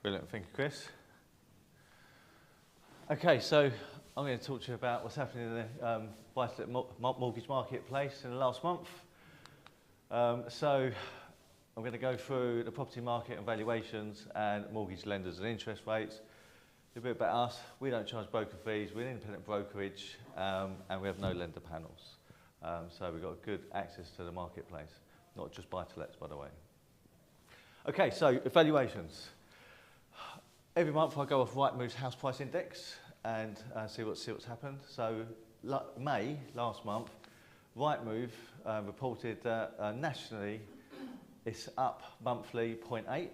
Brilliant, thank you, Chris. Okay, so I'm going to talk to you about what's happening in the buy-to-let mortgage marketplace in the last month. So I'm going to go through the property market and valuations and mortgage lenders and interest rates. A bit about us. We don't charge broker fees, we're an independent brokerage, and we have no lender panels. So we've got good access to the marketplace, not just buy-to-lets, by the way. Okay, so evaluations. Every month I go off Rightmove's house price index and see what's happened. So May last month, Rightmove reported that nationally it's up monthly 0.8,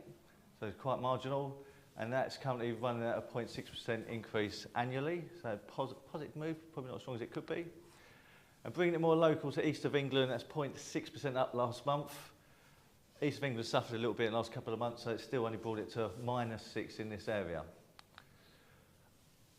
so it's quite marginal, and that's currently running at a 0.6% increase annually. So positive move, probably not as strong as it could be. And bringing it more local to east of England, that's 0.6% up last month. East of England suffered a little bit in the last couple of months, so it's still only brought it to -6 in this area.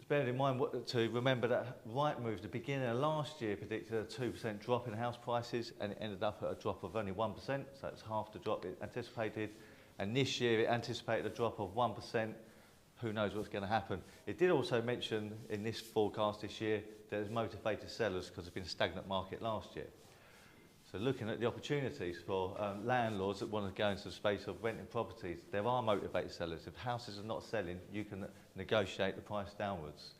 Bearing in mind to remember that Rightmove at the beginning of last year predicted a 2% drop in house prices, and it ended up at a drop of only 1%, so it's half the drop it anticipated. And this year it anticipated a drop of 1%. Who knows what's going to happen? It did also mention in this forecast this year that there's motivated sellers because it's been a stagnant market last year. So looking at the opportunities for landlords that want to go into the space of renting properties, there are motivated sellers. If houses are not selling, you can negotiate the price downwards.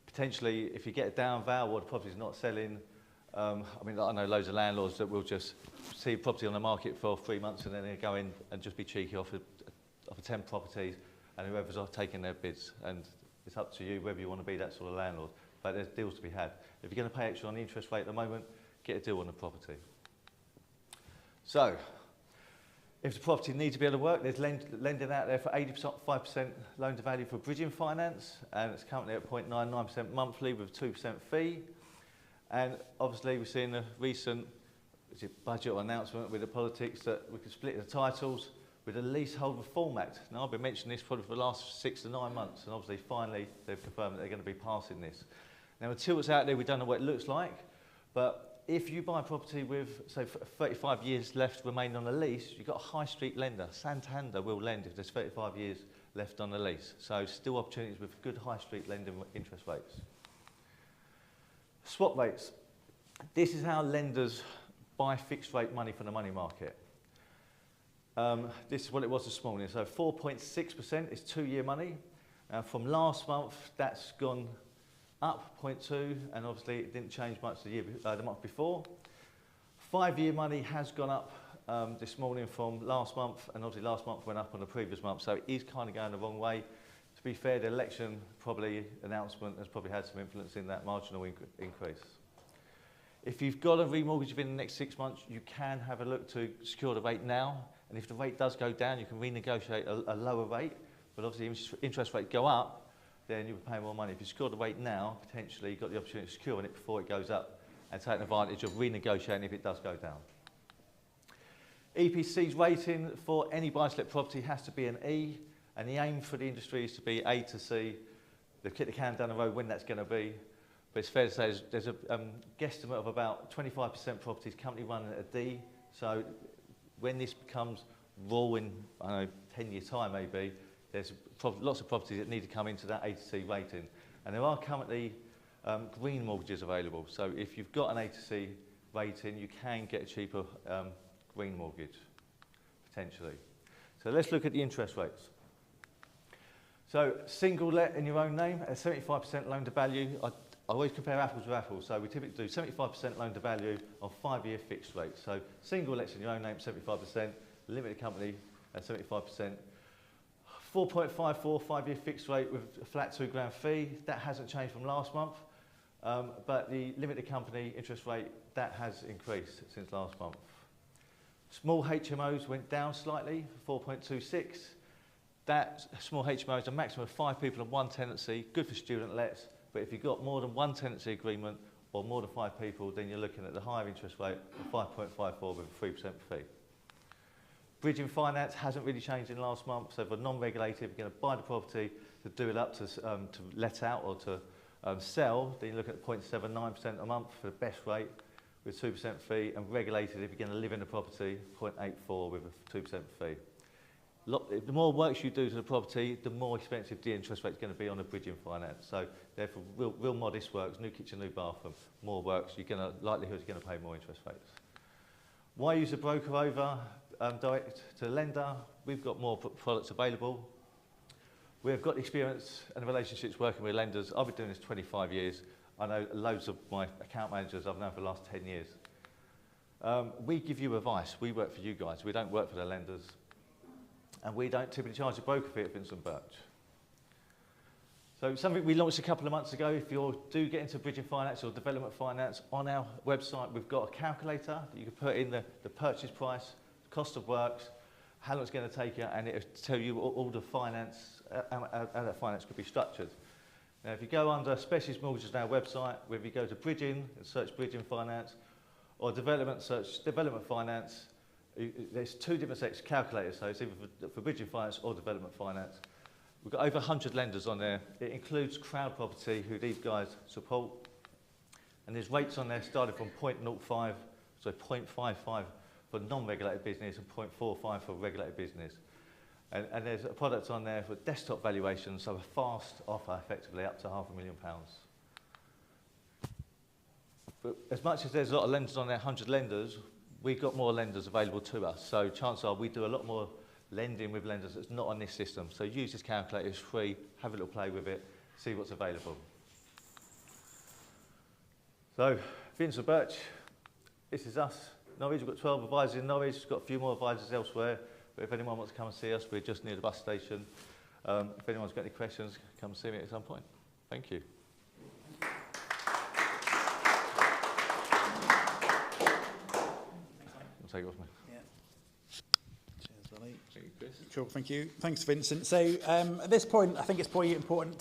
Potentially, if you get a down val or the property's not selling, I mean, I know loads of landlords that will just see a property on the market for 3 months and then they go in and just be cheeky offer 10 properties and whoever's taking their bids. And it's up to you whether you want to be that sort of landlord. But there's deals to be had. If you're going to pay extra on the interest rate at the moment, get a deal on the property. So, if the property needs to be able to work, there's lending out there for 85% loan to value for bridging finance, and it's currently at 0.99% monthly with a 2% fee. And obviously we've seen a recent budget announcement with the politics that we could split the titles with the Leasehold Reform Act. Now I've been mentioning this probably for the last 6 to 9 months, and obviously finally they've confirmed that they're going to be passing this. Now until it's out there we don't know what it looks like, but if you buy a property with, say, 35 years left remaining on the lease, you've got a high street lender. Santander will lend if there's 35 years left on the lease. So still opportunities with good high street lending interest rates. Swap rates. This is how lenders buy fixed rate money from the money market. This is what it was this morning. So 4.6% is 2-year money. From last month, that's gone up 0.2, and obviously it didn't change much the month before. 5-year money has gone up this morning from last month, and obviously last month went up on the previous month, so it is kind of going the wrong way. To be fair, the election announcement has probably had some influence in that marginal increase. If you've got a remortgage within the next 6 months, you can have a look to secure the rate now, and if the rate does go down, you can renegotiate a lower rate, but obviously if interest rates go up, then you'll be paying more money. If you secure the rate now, potentially you've got the opportunity of securing it before it goes up and taking advantage of renegotiating if it does go down. EPC's rating for any buy-to-let property has to be an E, and the aim for the industry is to be A to C. They've kicked the can down the road when that's going to be, but it's fair to say there's a guesstimate of about 25% properties currently running at a D, so when this becomes raw in, I don't know, 10 years time maybe, there's lots of properties that need to come into that A to C rating. And there are currently green mortgages available. So if you've got an A to C rating, you can get a cheaper green mortgage, potentially. So let's look at the interest rates. So single let in your own name at 75% loan to value. I always compare apples with apples. So we typically do 75% loan to value on 5-year fixed rates. So single lets in your own name, 75%, limited company at 75%. 4.54 5-year fixed rate with a flat £2,000 fee. That hasn't changed from last month, but the limited company interest rate, that has increased since last month. Small HMOs went down slightly, 4.26. That small HMO is a maximum of 5 people and 1 tenancy, good for student lets, but if you've got more than 1 tenancy agreement or more than 5 people, then you're looking at the higher interest rate of 5.54 with a 3% fee. Bridging finance hasn't really changed in the last month, so for non-regulated, if you're going to buy the property to do it up to let out or to sell, then you look at 0.79% a month for the best rate with 2% fee, and regulated if you're going to live in the property, 0.84 with a 2% fee. The more works you do to the property, the more expensive the interest rate is going to be on a bridging finance. So therefore, real modest works, new kitchen, new bathroom, more works, likelihood you're going to pay more interest rates. Why use a broker over direct to the lender? We've got more products available. We've got experience and relationships working with lenders. I've been doing this 25 years. I know loads of my account managers I've known for the last 10 years. We give you advice. We work for you guys. We don't work for the lenders. And we don't typically charge a broker fee at Vincent Birch. So something we launched a couple of months ago, if you do get into bridging finance or development finance, on our website we've got a calculator that you can put in the purchase price, the cost of works, how long it's going to take you, and it'll tell you all the finance, how that finance could be structured. Now if you go under specialist mortgages on our website, whether you go to bridging and search bridging finance, or development, search development finance, there's two different sets of calculators, so it's either for bridging finance or development finance. We've got over 100 lenders on there. It includes Crowd Property, who these guys support. And there's rates on there starting from 0.05, so 0.55 for non-regulated business and 0.45 for regulated business. And there's a product on there for desktop valuation, so a fast offer effectively up to £500,000. But as much as there's a lot of lenders on there, 100 lenders, we've got more lenders available to us. So chances are we do a lot more lending with lenders that's not on this system. So use this calculator, it's free, have a little play with it, see what's available. So Vincent Birch, this is us. Norwich, we've got 12 advisors in Norwich, we've got a few more advisors elsewhere. But if anyone wants to come and see us, we're just near the bus station. If anyone's got any questions, come and see me at some point. Thank you. Take it off me. Yeah. Cheers, Ollie. Thank you, Chris. Cool, thank you. Thanks, Vincent. So at this point, I think it's probably important